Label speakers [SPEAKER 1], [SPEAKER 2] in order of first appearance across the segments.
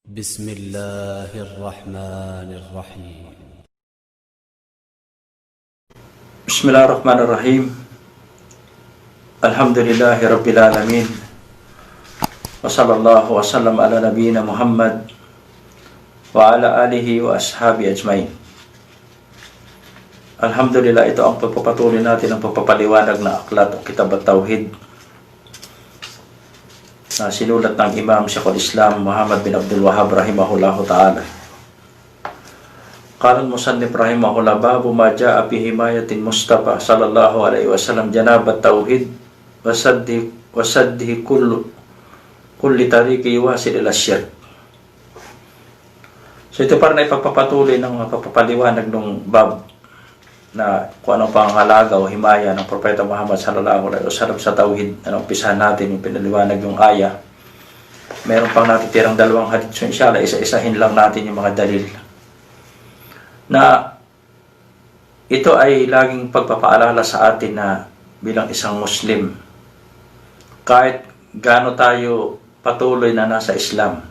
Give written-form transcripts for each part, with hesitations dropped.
[SPEAKER 1] بسم الله الرحمن الرحيم.
[SPEAKER 2] بسم الله الرحمن الرحيم. الحمد لله رب العالمين. وصلى الله وسلم على نبينا محمد وعلى آله وأصحابه أجمعين. Alhamdulillah, ito ang pagpapatuloy natin ng pagpapaliwanag na aklat o kitab at-tauhid na sinulat ng Imam Sheikhul Islam Muhammad bin Abdul Wahhab rahimahullahu ta'ala. Qala al-musannif rahimahullah, babu ma jaa fi himayatin Mustafa sallallahu alaihi wasallam janab at-tauhid wa saddi kulli tariqi wasil ila syirk. So ito para na ipagpapatuloy ng pagpapaliwanag ng bab na kung anong pangangalaga o himaya ng Propeta Muhammad sallallahu alaihi wasallam sa tauhid. Umpisahan natin yung pinaliwanag yung aya. Meron pang natitirang dalawang hadith. So inshallah, isa-isahin lang natin yung mga dalil. Na ito ay laging pagpapaalala sa atin na bilang isang Muslim, kahit gaano tayo patuloy na nasa Islam,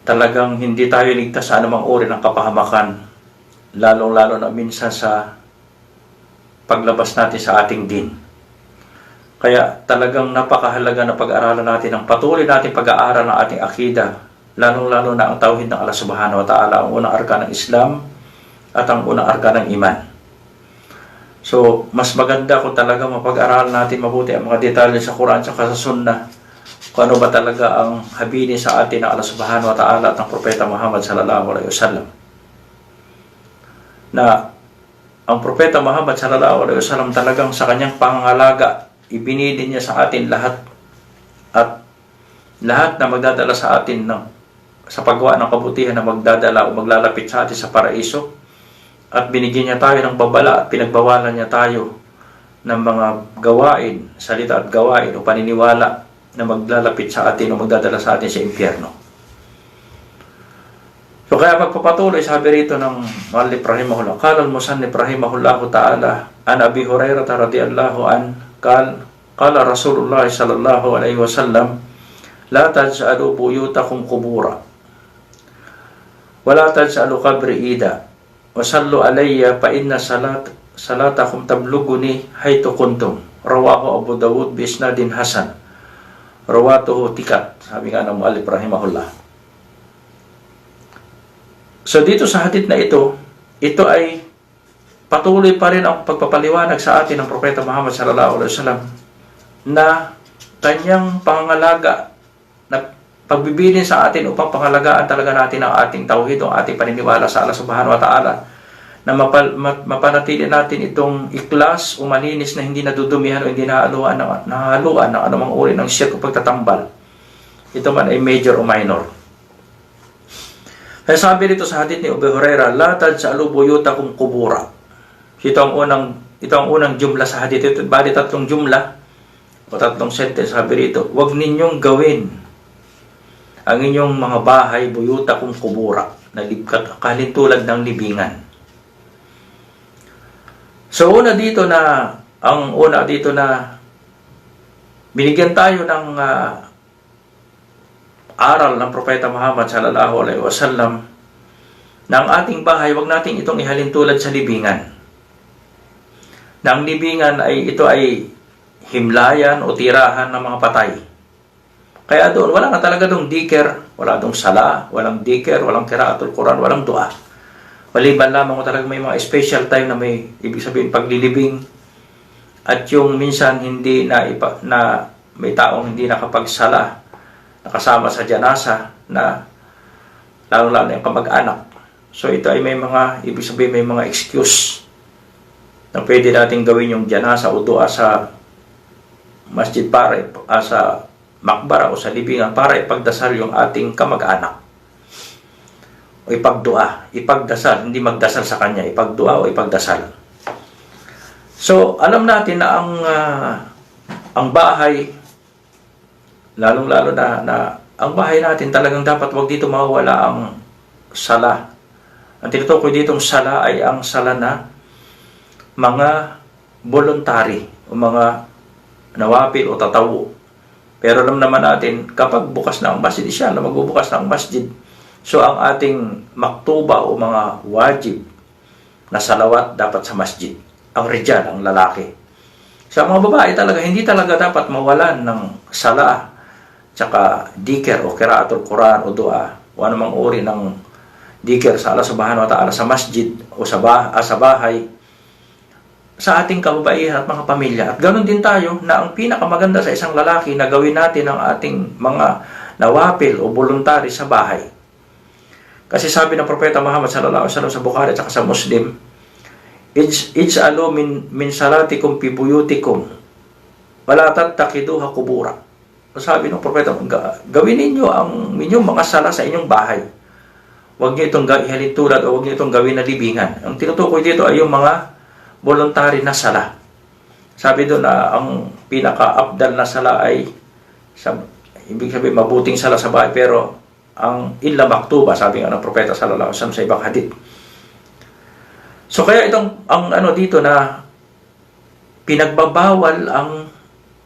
[SPEAKER 2] talagang hindi tayo ligtas sa anumang uri ng kapahamakan, lalong-lalo na minsan sa paglabas natin sa ating din. Kaya talagang napakahalaga na pag-aralan natin ang patuloy natin pag-aaral ng ating akida, lalong-lalo na ang tauhid ng Allah subhanahu wa ta'ala, ang unang arka ng Islam at ang unang arka ng iman. So, mas maganda kung talaga mapag-aralan natin mabuti ang mga detalye sa Quran at sa Sunnah, kung ano ba talaga ang habilin sa atin ng Allah subhanahu wa ta'ala at ng Propeta Muhammad sallallahu alaihi wasallam. Na ang Propeta Muhammad sallallahu alaihi wasallam talagang sa kanyang pangangalaga, ibinili niya sa atin lahat, at lahat na magdadala sa atin sa paggawa ng kabutihan na magdadala o maglalapit sa atin sa paraiso, at binigyan niya tayo ng babala at pinagbawalan niya tayo ng mga gawain, salita at gawain o paniniwala na maglalapit sa atin o magdadala sa atin sa impyerno. So kaya magpapatuloy, sabi rito ng muallif rahimahullah, qala al-musannif rahimahullahu ta'ala, an Abi Hurairah radhiyallahu an qala Rasulullah sallallahu alaihi wasallam, la taj'alu buyutakum qubura wa la taj'alu qabri ida wa sallu alayya fa inna salatakum tabluguni haythu kuntum. Rawahu Abu Dawud bi isnadin hasan, rawatuhu thiqat. Sabi nga ng muallif rahimahullah. So dito sa hadith na ito ay patuloy pa rin ang pagpapaliwanag sa atin ng Propeta Muhammad sallallahu alaihi wasallam na kanyang pangangalaga, na pagbibilin sa atin upang pangalagaan talaga natin ang ating tauhid o ating paniniwala sa Allah subhanahu wa ta'ala, na mapanatili natin itong ikhlas o malinis na hindi nadudumihan o hindi nahaluan ng anumang uri ng syirk o pagtatambal, ito man ay major o minor. Kaya sabi dito sa hadith ni Abu Hurairah, la taj'alu buyutakum qubura. Ito ang unang jumla sa hadith. Ito bali tatlong jumla o tatlong sentence. Sabi rito, huwag ninyong gawin ang inyong mga bahay buyutakum qubura, na kalintulad ng libingan. So ang una dito na binigyan tayo ng aral ng Propeta Muhammad sallallahu alaihi wasallam na ang ating bahay, wag natin itong ihalin tulad sa libingan. Na ang libingan ito ay himlayan o tirahan ng mga patay. Kaya doon, wala nga talaga doon dhikr, wala doon sala, walang dhikr, walang qiraatul Quran, walang dua. Maliban lamang ko talaga may mga special time na may ibig sabihin paglilibing, at yung minsan hindi na may taong hindi nakapagsala, nakasama sa janasa, na lalo-lalo yung kamag-anak. So ito ay may mga, ibig sabihin may mga excuse na pwede natin gawin yung janasa o dua sa masjid para sa makbara o sa libingan para ipagdasal yung ating kamag-anak. O ipagdua, ipagdasal, hindi magdasal sa kanya, ipagdua o ipagdasal. So alam natin na ang bahay, lalong-lalo na ang bahay natin talagang dapat wag dito mawawala ang sala. Ang tinutukoy ditong sala ay ang sala na mga voluntary o mga nawapil o tatawo Pero alam naman natin, kapag bukas na ang masjid, siya na magbubukas na ang masjid. So, ang ating maktuba o mga wajib na salawat dapat sa masjid. Ang rijal, ang lalaki. Sa mga babae talaga, hindi talaga dapat mawalan ng sala, tsaka dikir o kiraatul Quran o dua, o anumang uri ng dikir sa Allah subhanahu wa ta'ala sa masjid o sa bahay, sa ating kababaihan at mga pamilya. At ganoon din tayo na ang pinakamaganda sa isang lalaki na gawin natin ang ating mga nawapil o voluntary sa bahay. Kasi sabi ng Propeta Muhammad sallallahu alaihi wasallam sa Bukhari at sa Muslim, ij'alu min salatikum fi buyutikum wala tattakiduha qubura. Sabi ng Propeta, gawin ninyo ang inyong mga sala sa inyong bahay. Huwag niyo itong ihalin tulad o huwag niyo itong gawin na libingan. Ang tinutukoy dito ay yung mga voluntary na sala. Sabi doon na ang pinaka-abdal na sala ay ibig sabihin mabuting sala sa bahay, pero ang illa maktuba, sabi nga ng Propeta sallallahu alaihi wasallam sa ibang hadith. So kaya itong dito na pinagbabawal ang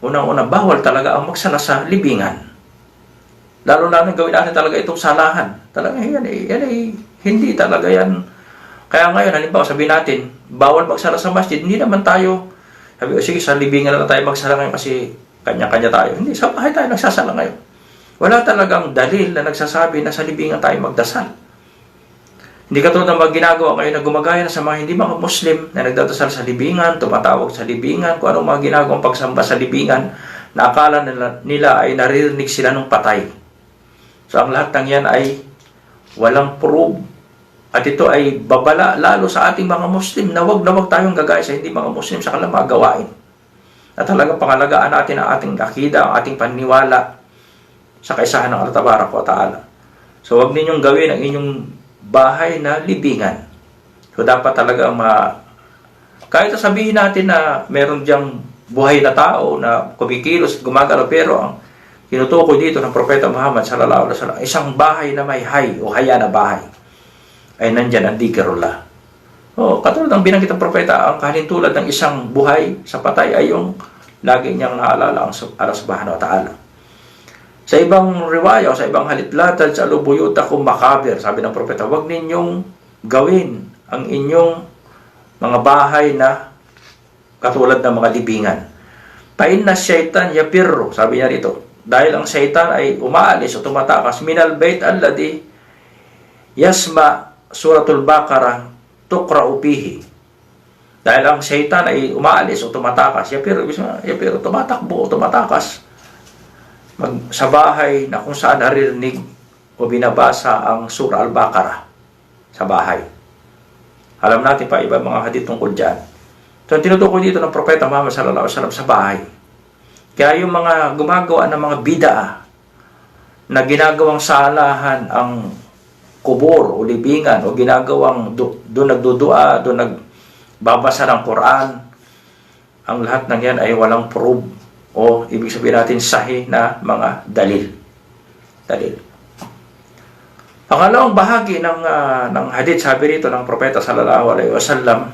[SPEAKER 2] unang-una, bawal talaga ang magsala sa libingan. Lalo na gawin natin talaga itong salahan. Talaga yan ay hindi talaga yan. Kaya ngayon, halimbawa sabihin natin, bawal magsala sa masjid, hindi naman tayo, sabi, sige, sa libingan na tayo magsala ngayon kasi kanya-kanya tayo. Hindi, sa bahay tayo nagsasala ngayon. Wala talagang dalil na nagsasabi na sa libingan tayo magdasal. Hindi katulad ng mga ginagawa ngayon na gumagaya na sa mga hindi mga Muslim na nagdadasal sa libingan, tumatawag sa libingan, kung anong mga ginagawang pagsamba sa libingan, na akala nila ay naririnig sila ng patay. So ang lahat ng yan ay walang proof. At ito ay babala lalo sa ating mga Muslim na wag tayong gagaya sa hindi mga Muslim sa kanilang mga gawain. At talagang pangalagaan natin ang ating akida, ang ating paniniwala sa kaisahan ng Allah Tabaraka wa Ta'ala. So wag ninyong gawin ang inyong bahay na libingan. So dapat talaga kahit sabihin natin na meron diyang buhay na tao na kumikilos at gumagalaw, pero ang tinutukoy dito ng Propeta Muhammad sallallahu alaihi wasallam, isang bahay na may hay o haya na bahay, ay nandyan ang dikirullah. Katulad ng binanggit ng Propeta, ang kahintulad ng isang buhay sa patay ay yung lagi niyang naalala ang Allah subhanahu wa ta'ala. Sa ibang riwaya o sa ibang halitlatad, sa lubuyutakum makabir, sabi ng Propeta, huwag ninyong gawin ang inyong mga bahay na katulad ng mga libingan. Pain na syaitan yapirro, sabi niya rito, dahil ang syaitan ay umaalis o tumatakas minal bait alladhi yasma suratul Baqarah tuqra'u fihi. Dahil ang syaitan ay umaalis o tumatakas, yapirro, tumatakbo o tumatakas sa bahay na kung saan naririnig o binabasa ang surah al-Baqarah sa bahay. Alam natin pa iba mga hadith tungkol dyan. So, tinutukoy dito ng Propeta Muhammad sallallahu alaihi wasallam sa bahay. Kaya yung mga gumagawa ng mga bid'ah na ginagawang salahan ang kubur o libingan o ginagawang doon nagdudua, doon nagbabasa ng Quran, ang lahat ng yan ay walang proof o ibig sabihin natin sahih na mga dalil. Pangalawang bahagi ng hadith, sabi rito ng Propeta sallallahu alaihi wasallam,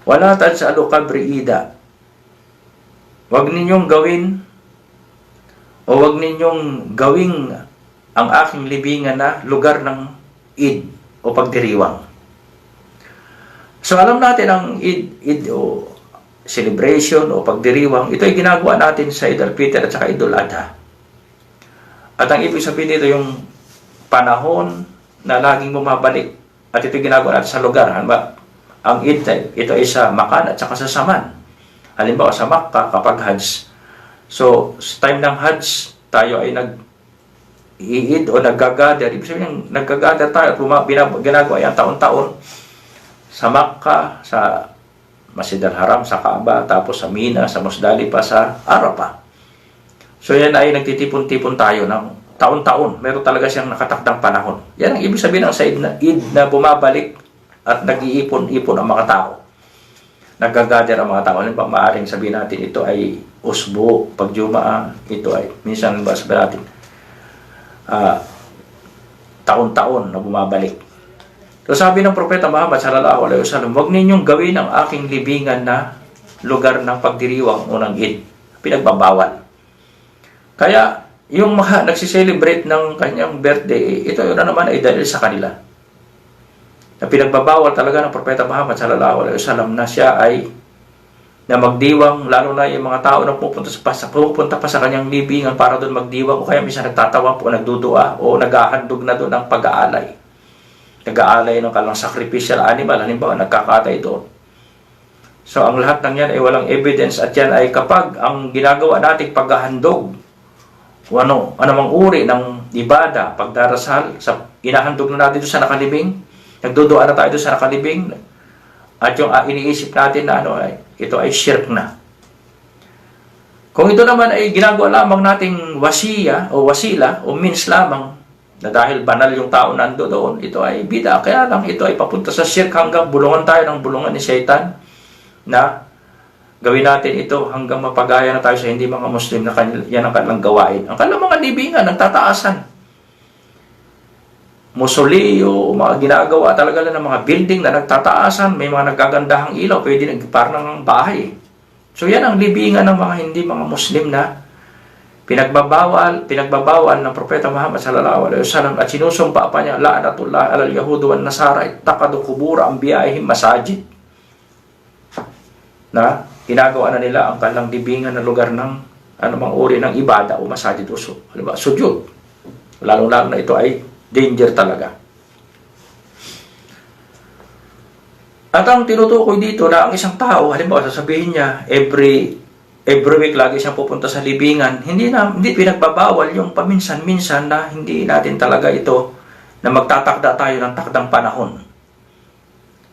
[SPEAKER 2] wala taj'alu qabri ida. Huwag ninyong gawin o huwag ninyong gawing ang aking libingan na lugar ng Eid o pagdiriwang. So alam natin ang Eid o celebration o pagdiriwang, ito ay ginagawa natin sa Eid al-Fitr at saka Eid al-Adha. At ang ibig sabihin dito yung panahon na laging bumabalik, at ito ginagawa natin sa lugar. Ang Eid, ito ay sa Makkah at saka sa Saman. Halimbawa sa Makkah kapag Hajj. So sa time ng Hajj, tayo ay nag-Eid o nag-gather. Ibig sabihin nag-gather tayo at ginagawa yan taon-taon sa Makkah, sa Masjid al-Haram, sa Kaaba, tapos sa Mina, sa Musdalifah, sa Arafah. So yan ay nagtitipon-tipon tayo ng taon-taon. Meron talaga siyang nakatakdang panahon. Yan ang ibig sabihin ng Eid na bumabalik at nag-iipon-ipon ang mga tao. Nag-gather ang mga tao. Halimbawa, maaaring sabihin natin ito ay usbo, pag Jumaa, ito ay minsan ba sabihin natin taon-taon na bumabalik. So sabi ng Propeta Muhammad sallallahu alaihi wasallam, huwag ninyong gawin ang aking libingan na lugar ng pagdiriwang o ng Eid. Pinagbabawal. Kaya, yung mga nagsiselebrate ng kanyang birthday, ito na naman ay dahil sa kanila. Na pinagbabawal talaga ng Propeta Muhammad sallallahu alaihi wasallam na siya ay na magdiwang, lalo na yung mga tao na pupunta pa sa kanyang libingan para doon magdiwang, o kaya minsan nagtatawa po, nagdudua, o naghahandog na doon ng pag-aalay. Nag-aalay ng kalang sacrificial animal, halimbawa nagkakatay doon. So ang lahat ng yan ay walang evidence, at yan ay kapag ang ginagawa nating paghahandog o anumang uri ng ibada, pagdarasal, inahandog na natin doon sa nakalibing, nagdudua na tayo doon sa nakalibing, at yung iniisip natin na ito ay shirk na. Kung ito naman ay ginagawa lamang nating wasiya o wasila o means lamang, na dahil banal yung tao nando doon, ito ay bida. Kaya lang ito ay papunta sa shirk hanggang bulungan tayo ng bulungan ni Satan, na gawin natin ito hanggang mapagaya na tayo sa hindi mga Muslim na yan ang kanilang gawain. Ang kanilang mga libingan, nagtataasan. Mausoleo, mga ginagawa talaga lang ng mga building na nagtataasan, may mga nagagandahang ilaw, pwede parang bahay. So yan ang libingan ng mga hindi mga Muslim na pinagbabawal ng Propeta Muhammad sallallahu alaihi wasallam, at sinusumpa pa niya, la'natullah alal yahudu wan nasara ittaqadu qubur anbiya'ihim masajid. Na ginagawa na nila ang kanilang libingan na lugar ng anumang uri ng ibada o masajid o sujud. Lalong-lalo na ito ay danger talaga. At ang tinutukoy dito na ang isang tao, halimbawa sasabihin niya, every week lagi siyang pupunta sa libingan, hindi pinagbabawal yung paminsan-minsan na hindi natin talaga ito na magtatakda tayo ng takdang panahon.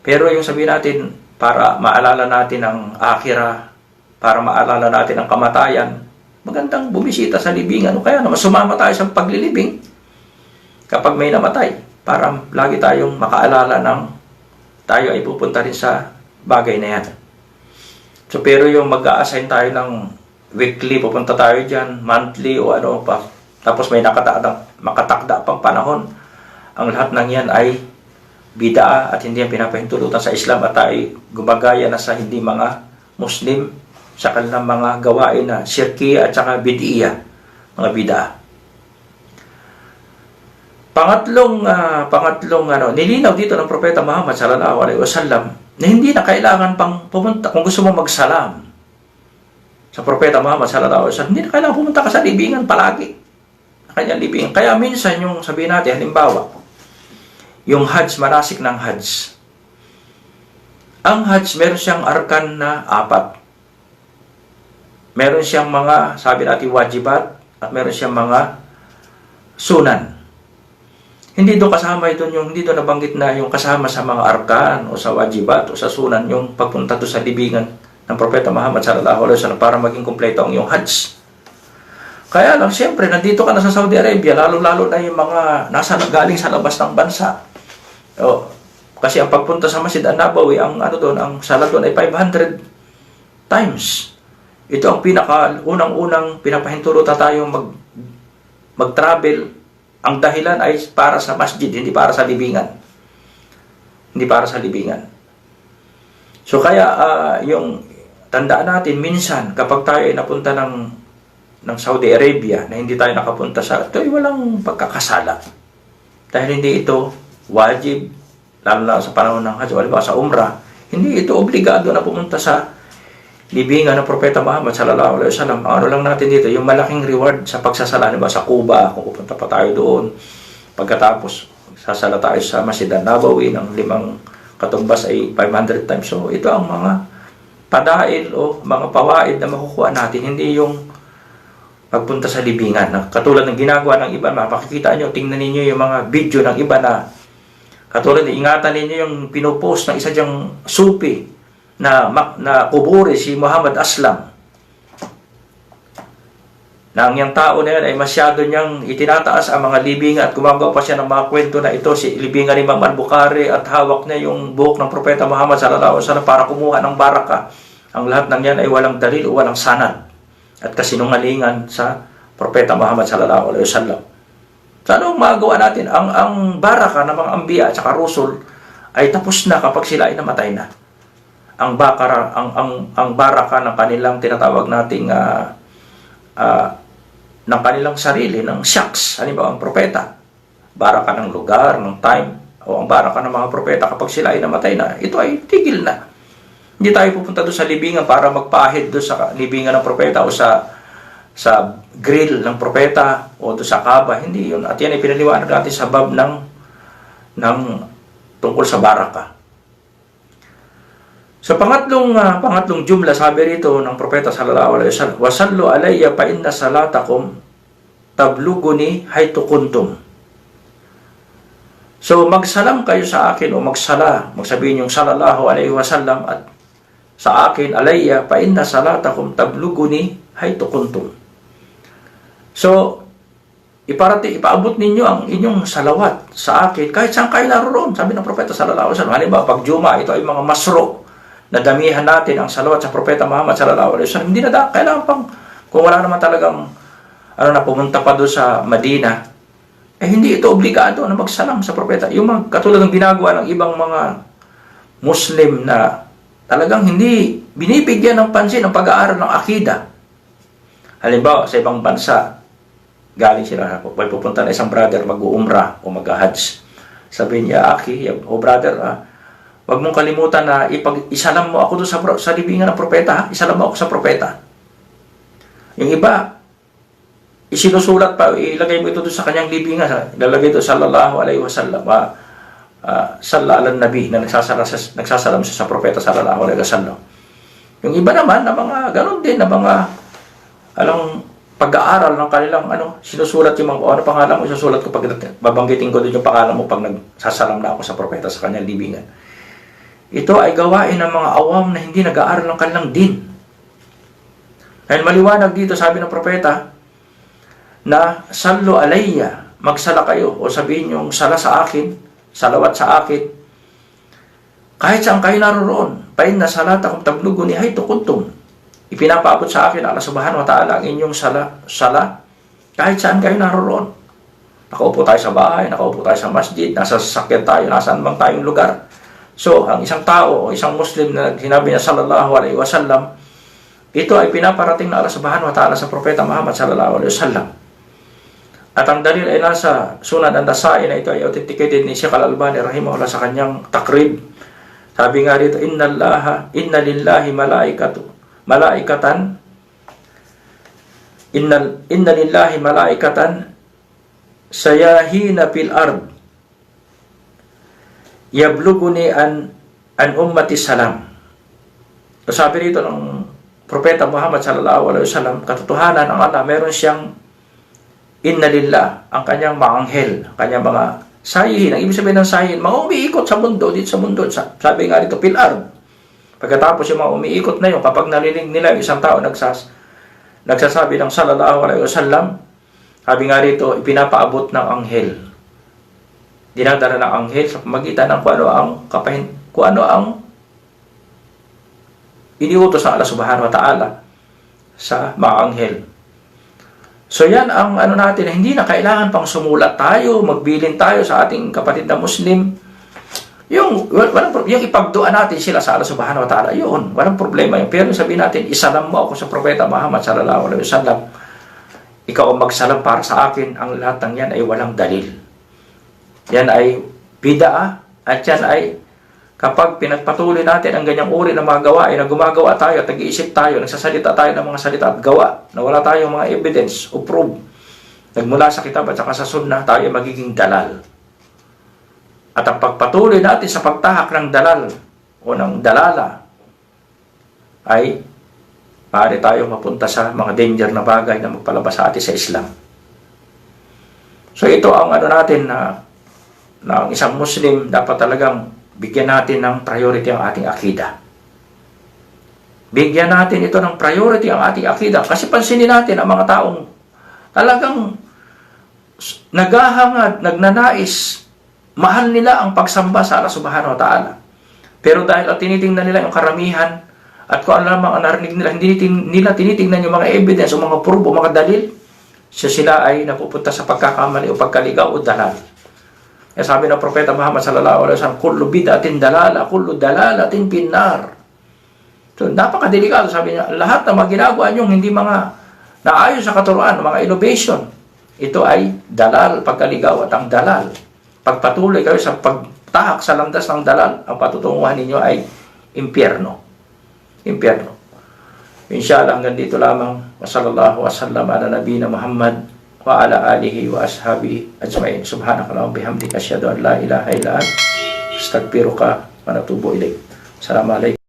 [SPEAKER 2] Pero yung sabihin natin, para maalala natin ang akhirah, para maalala natin ang kamatayan, magandang bumisita sa libingan, o kaya naman sumama tayo sa paglilibing kapag may namatay, para lagi tayong makaalala ng tayo ay pupunta rin sa bagay na yan. So, pero yung mag-a-assign tayo ng weekly, pupunta tayo dyan, monthly o ano pa, tapos may makatakda pang panahon, ang lahat ng yan ay bid'a at hindi yan pinapahintulutan sa Islam, at ay gumagaya na sa hindi mga Muslim sa kanilang mga gawain na shirkiya at saka bid'iyah, mga bid'a. Pangatlong nilinaw dito ng Propeta Muhammad sallallahu alaihi wasallam na hindi na kailangan pang pumunta kung gusto mo magsalam sa Propeta Muhammad sallallahu alaihi wasallam, hindi na kailangan pumunta ka sa libingan palagi. Kanya libingan. Kaya minsan yung sabihin natin, halimbawa, yung Hajj, manasik ng Hajj. Ang Hajj, meron siyang arkan na 4. Meron siyang mga, sabi natin, wajibat, at meron siyang mga sunan. Hindi doon kasama hindi doon nabanggit na yung kasama sa mga arkan o sa wajibat o sa sunan yung pagpunta doon sa libingan ng Propeta Muhammad sallallahu alaihi wasallam para maging kumpleto ang yung Hajj. Kaya lang, siyempre, nandito ka na sa Saudi Arabia, lalo-lalo na yung mga galing sa labas ng bansa. Kasi ang pagpunta sa Masjid An-Nabawi, ang sala doon ay 500 times. Ito ang unang-unang pinapahintulutan tayong mag-travel. Ang dahilan ay para sa masjid, hindi para sa libingan. Hindi para sa libingan. So kaya yung tandaan natin, minsan kapag tayo ay napunta ng Saudi Arabia na hindi tayo nakapunta ito ay walang pagkakasala. Dahil hindi ito wajib, lalo na sa panahon ng Hajj, o sa Umrah, hindi ito obligado na pumunta sa libingan ng Propeta Muhammad sallallahu alaihi wasallam. Ano lang natin dito, yung malaking reward sa pagsasala, sa Kuba, kung pupunta pa tayo doon. Pagkatapos, sasala tayo sa Masjid An-Nabawi ng 5 katumbas ay 500 times. So, ito ang mga padail o mga pawaid na makukuha natin. Hindi yung pagpunta sa libingan. Katulad ng ginagawa ng iba, mapakikita nyo, tingnan ninyo yung mga video ng iba na katulad, ingatan ninyo yung pinopost ng isa dyang supi na kuburi si Muhammad Aslam. Na ang yung tao na yan ay masyado niyang itinataas ang mga libingan at gumagawa pa siya ng mga kwento na ito si libingan ni Imam Al-Bukhari at hawak niya yung buhok ng Propeta Muhammad sallallahu alaihi wasallam para kumuha ng baraka. Ang lahat ng yan ay walang dalil o walang sanad at kasinungalingan sa Propeta Muhammad sallallahu alaihi wasallam. So ano ang magawa natin? Ang baraka ng mga ambiya at saka rusul ay tapos na kapag sila ay namatay na. Ang baraka ng kanilang tinatawag nating ng kanilang sarili, ng shocks, halimbawa ang propeta, bara ka ng lugar, ng time, o ang bara ka ng mga propeta kapag sila ay namatay na, ito ay tigil na. Hindi tayo pupunta doon sa libingan para magpahid doon sa libingan ng propeta o sa grill ng propeta o doon sa kaba. Hindi yun. At yan ay pinaliwanag natin sa bab ng tungkol sa baraka. Sa pangatlong jumla, sabi rito ng propeta sallallahu alaihi wasallam, "Wasallu alayya fa inna salatakum tabluguni haytu kuntum." So magsalam kayo sa akin o magsabihin yung sallallahu alaihi wasallam at sa akin, alayya fa inna salatakum tabluguni haytu kuntum. So ipaabot ninyo ang inyong salawat sa akin kahit saan kayo naroon, sabi ng propeta sallallahu alaihi wasallam. Halimbawa, pag Juma, ito ay mga masro na damihan natin ang salawat sa propeta Muhammad sallallahu alaihi wasallam. Hindi na kailangan pang, kung wala naman talagang pumunta pa doon sa Madina, hindi ito obligado na magsalam sa propeta. Yung katulad ng ginagawa ng ibang mga Muslim na talagang hindi binibigyan ng pansin ang pag-aaral ng akida. Halimbawa, sa ibang bansa, galing sila, may pupunta na isang brother mag-uumrah o mag-hajj. Sabihin niya, Aki, o brother, wag mong kalimutan na isalam mo ako doon sa libingan ng propeta. Isalam mo ako sa propeta. Yung iba, isinusulat pa, ilagay mo ito doon sa kanyang libingan. Ilalagay ito, sallallahu alaihi wasallam, salla ala nabi, na nagsasalam siya sa propeta sallallahu alaihi wasallam. Yung iba naman na mga ganon din na mga pag-aaral ng kanilang sinusulat yung mga pangalan mo, isusulat ko pag babanggitin ko doon yung pangalan mo pag nagsasalam na ako sa propeta sa kanyang libingan. Ito ay gawain ng mga awam na hindi nag-aaral ng kanilang din. Dahil maliwanag dito, sabi ng propeta na sallu alayya, magsala kayo o sabihin yung sala sa akin, salawat sa akin, kahit saan kayo naroon, pain na salatakum tabluguni haytu kuntum. Ipinapaabot sa akin Allah subhanahu wa ta'ala ang inyong sala, kahit saan kayo naroon. Nakaupo tayo sa bahay, nakaupo tayo sa masjid, nasa sasakyan tayo, nasaan bang tayong lugar. So, ang isang tao o isang Muslim na sinabi niya sallallahu alaihi wasallam, ito ay pinaparating na Allah subhanahu wa ta'ala sa propeta Muhammad sallallahu alaihi wasallam. At ang dalil ay nasa Sunan an-Nasa'i na ito ay authenticated ni Sheikh Al-Albani rahimahullah sa kanyang takrib. Sabi nga rito, inna lillahi malaikatan sayahina fil ard yabluguni an ummati salam. So sabi rito ng propeta Muhammad sallallahu alaihi wasallam, katotohanan ang Allah, meron siyang inna lillah, ang kanyang mga anghel, kanyang mga sahihin. Ang ibig sabihin ng sahihin, mga umiikot sa mundo, dito sa mundo. Sabi nga dito, fil ard. Pagkatapos yung mga umiikot na yun, kapag narinig nila yung isang tao nagsasabi ng sallallahu alaihi wasallam, sabi nga rito, ipinapaabot ng anghel. Dinadala ng anghel sa pamagitan ng kung ano ang iniutos ng Allah subhanahu wa ta'ala sa mga anghel. So yan ang natin, hindi na kailangan pang sumulat tayo, magbilin tayo sa ating kapatid na Muslim. Yung ipagduan natin sila sa Allah subhanahu wa ta'ala, yun, walang problema yun. Pero sabihin natin, isalam mo ako sa propeta Muhammad sallallahu alaihi wasallam, ikaw ang magsalam para sa akin, ang lahat ng yan ay walang dalil. Yan ay bid'ah, at yan ay kapag pinagpatuloy natin ang ganyang uri ng mga gawain na gumagawa tayo at nag-iisip tayo, nagsasalita tayo ng mga salita at gawa na wala tayong mga evidence o proof nagmula sa kitab at saka sa sunnah, tayo magiging dalal. At ang pagpatuloy natin sa pagtahak ng dalal o ng dalala ay maaari tayo mapunta sa mga danger na bagay na magpalabas sa atin sa Islam. So ito ang natin na ang isang Muslim dapat talagang bigyan natin ng priority ang ating akida. Bigyan natin ito ng priority ang ating akida. Kasi pansinin natin ang mga taong talagang naghahangad, nagnanais, mahal nila ang pagsamba sa Allah subhanahu wa ta'ala. Pero dahil tinitingnan nila yung karamihan at kung ano lamang ang narinig nila, hindi nila tinitingnan yung mga evidence o mga proof o mga dalil, sila ay napupunta sa pagkakamali o pagkaligaw o dalal. Kaya sabi ng propeta Muhammad sallallahu alaihi wasallam, kullu bid'atin dalala, kullu dalalatin pinnar. So napakadelikado, sabi niya, lahat ng mga ginagawa nyo hindi mga na ayon sa katuruan, mga innovation, ito ay dalal, pagkaligaw at ang dalal. Pagpatuloy kayo sa pagtahak sa landas ng dalal, ang patutunguhan ninyo ay impyerno. Impyerno. Inshallah, hanggang dito lamang. Wassallallahu wasallam ala nabiyina Muhammad wa ala alihi wa ashabihi ajmain. Subhanakallahumma bihamdika asyhadu an la ilaha illa anta astaghfiruka wa atubu ilaik. Assalamualaikum.